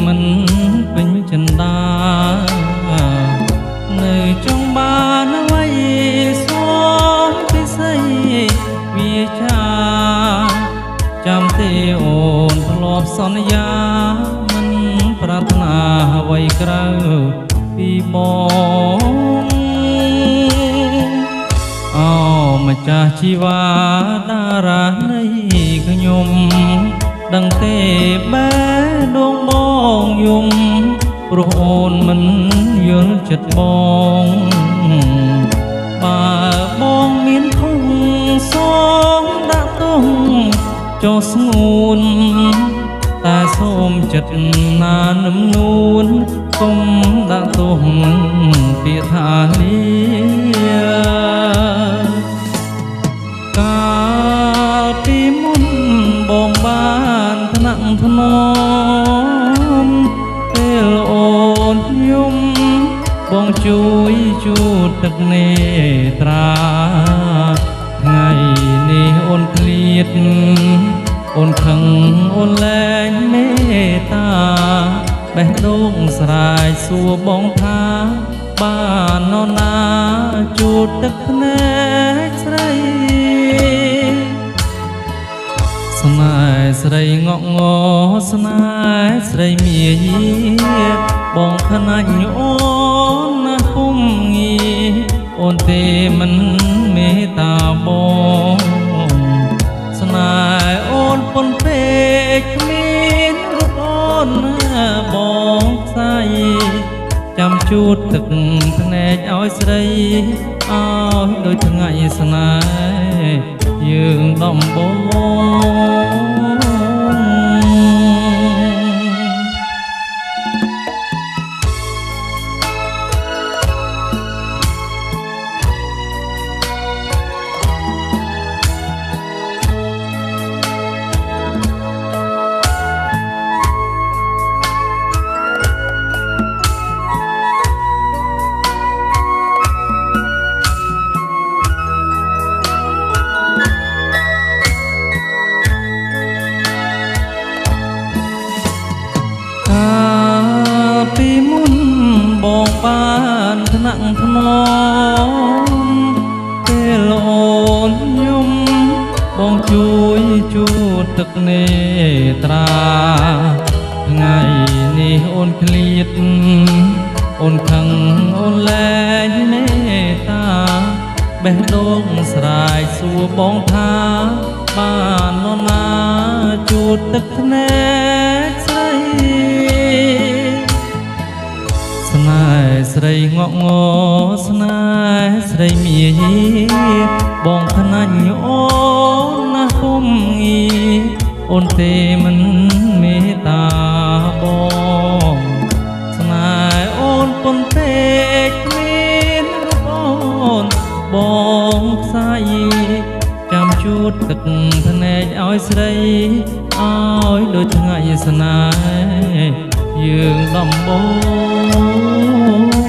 មិនពេញចិន្តានៅចង់បានអ្វីសូមពិសេសវាចាចាំទេអូនធ្លាប់សន្យាមិនប្រាថ្នាអ្វីក្រៅពីបងអោម្ចាស់ជីវ៉ាតារានៃខ្ញុំដឹងទេបែដងបងយំព្រោះអូនមិនយល់ចិត្តបងបើបងមានធំសូមដាក់ទងចុះស្ងួនតែសូមចិត្តណានឹមនួនកុំដាក់ទងពាក្យថាលាកាលពីមុនបងបានថ្នាក់ថ្នមពេលអូនយំបងជួយជូតទឹកនេត្រាថ្ងៃនេះអូនឃ្លាតអូនខឹងអូនលែងមេត្តាបេះដូងស្រែកសួរបងថាបាននរណាជូតទឹកភ្នែកស្រីស្នេហ៍ស្រីងក់ងស្នេហ៍ស្រីមាយាបងខ្នាញ់អូនណាគុំងាអូនទេមិនមេត្តាបងស្នេហ៍អូនប៉ុនពេកគ្មានរូបអូនណាបងផ្សាយចាំជូតទឹកភ្នែកឲ្យស្រីឲ្យដូចថ្ងៃស្នេហ៍យើងដំបងពីមុនបងបានថ្នាក់ថ្នមពេលអូនយំបងជួយជូតទឹកនេត្រាថ្ងៃនេះអូនឃ្លាតអូនខឹងអូនលែងមេត្តាបេះដូងស្រែកសួរបងថាបាននរណាជូតទឹកភ្នែកស្រីស្នេហ៍ស្រីងក់ងស្នេហ៍ស្រីមាយាបងខ្នាញ់អូនណាគុំងាអូនទេមិនមេត្តាបងស្នេហ៍អូនប៉ុនពេកគ្មានរូបអូនបងផ្សាយចាំជូតទឹកភ្នែកឲ្យស្រីឲ្យដូចថ្ងៃស្នេហ៍យើងដំបង